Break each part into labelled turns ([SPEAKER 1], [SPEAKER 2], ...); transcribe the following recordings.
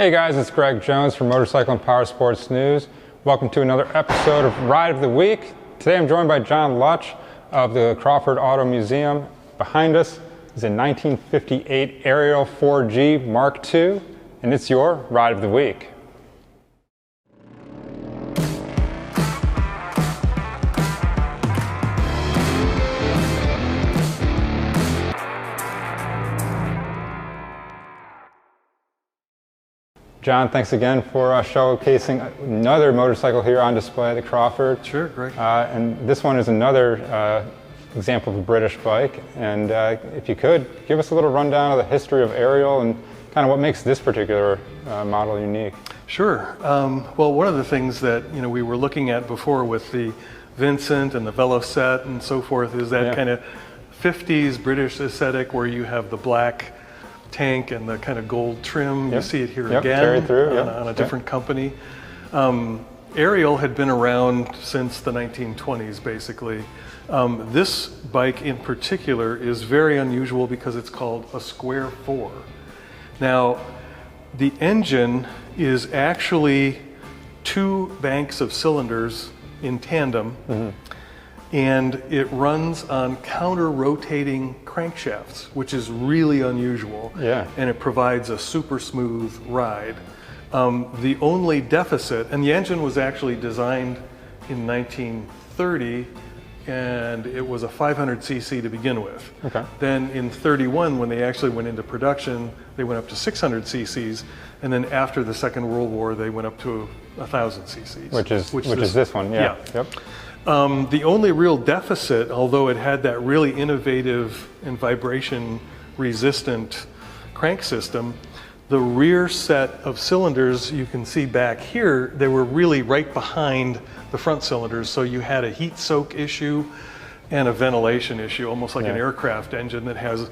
[SPEAKER 1] Hey guys, it's Greg Jones from Motorcycle and Powersports News. Welcome to another episode of Ride of the Week. Today I'm joined by John Lutch of the Crawford Auto Museum. Behind us is a 1958 Ariel 4G Mark II, and it's your Ride of the Week. John, thanks again for showcasing another motorcycle here on display at the Crawford.
[SPEAKER 2] Sure, great.
[SPEAKER 1] And this one is another example of a British bike. And if you could, give us a little rundown of the history of Ariel and kind of what makes this particular model unique.
[SPEAKER 2] Sure. Well, one of the things that we were looking at before with the Vincent and the Velocette and so forth is that kind of 50s British aesthetic where you have the black tank and the kind of gold trim. You see it here again on a different company. Ariel had been around since the 1920s, basically. This bike in particular is very unusual because it's called a Square 4. Now, the engine is actually two banks of cylinders in tandem, and it runs on counter-rotating crankshafts, which is really unusual. And it provides a super smooth ride. The only deficit, and the engine was actually designed in 1930, and it was a 500cc to begin with. Then in 31, when they actually went into production, they went up to 600 cc's, and then after the Second World War, they went up to 1,000 cc's.
[SPEAKER 1] Which is this one,
[SPEAKER 2] The only real deficit, although it had that really innovative and vibration-resistant crank system, the rear set of cylinders you can see back here, they were really right behind the front cylinders, so you had a heat soak issue and a ventilation issue, almost like an aircraft engine that has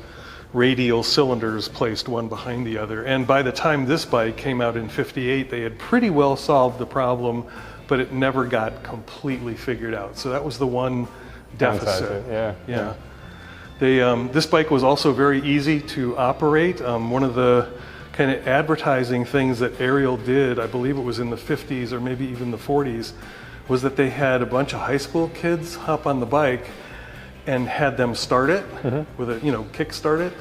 [SPEAKER 2] radial cylinders placed one behind the other. And by the time this bike came out in '58, they had pretty well solved the problem, but it never got completely figured out. So that was the one deficit. This bike was also very easy to operate. One of the kind of advertising things that Ariel did, I believe it was in the 50s or maybe even the 40s, was that they had a bunch of high school kids hop on the bike and had them start it with a, kickstart it.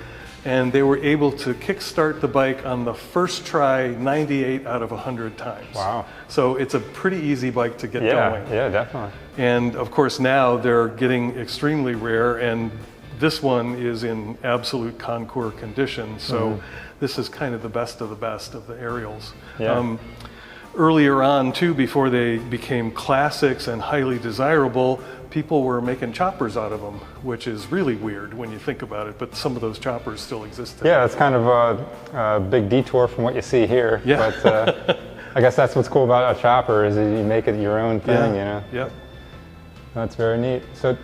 [SPEAKER 2] And they were able to kickstart the bike on the first try 98 out of 100 times.
[SPEAKER 1] Wow.
[SPEAKER 2] So it's a pretty easy bike to get going.
[SPEAKER 1] Yeah, definitely.
[SPEAKER 2] And of course now they're getting extremely rare, and this one is in absolute Concours condition. So this is kind of the best of the Ariels. Earlier on too, before they became classics and highly desirable, people were making choppers out of them, which is really weird when you think about it, but some of those choppers still exist today.
[SPEAKER 1] Yeah, it's kind of a big detour from what you see here. But I guess that's what's cool about a chopper is that you make it your own thing, That's very neat. So,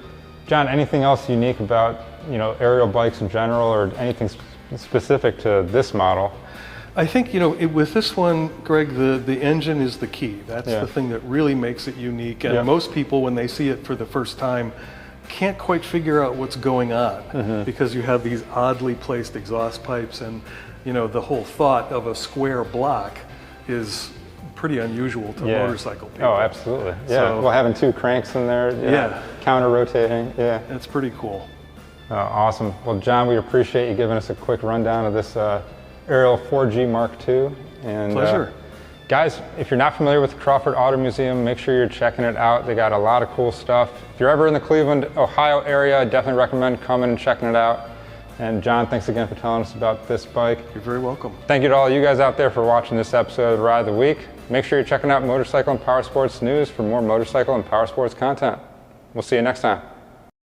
[SPEAKER 1] John, anything else unique about, Ariel bikes in general, or anything specific to this model?
[SPEAKER 2] I think, with this one, Greg, the engine is the key. That's the thing that really makes it unique. And most people, when they see it for the first time, can't quite figure out what's going on because you have these oddly placed exhaust pipes, and, the whole thought of a square block is pretty unusual to motorcycle people.
[SPEAKER 1] Oh, absolutely. So, well, having two cranks in there, counter-rotating,
[SPEAKER 2] It's pretty cool.
[SPEAKER 1] Awesome. Well, John, we appreciate you giving us a quick rundown of this Ariel 4G Mark II. And,
[SPEAKER 2] pleasure.
[SPEAKER 1] Guys, if you're not familiar with the Crawford Auto Museum, make sure you're checking it out. They got a lot of cool stuff. If you're ever in the Cleveland, Ohio area, I definitely recommend coming and checking it out. And John, thanks again for telling us about this bike.
[SPEAKER 2] You're very welcome.
[SPEAKER 1] Thank you to all you guys out there for watching this episode of Ride of the Week. Make sure you're checking out Motorcycle and Powersports News for more motorcycle and powersports content. We'll see you next time.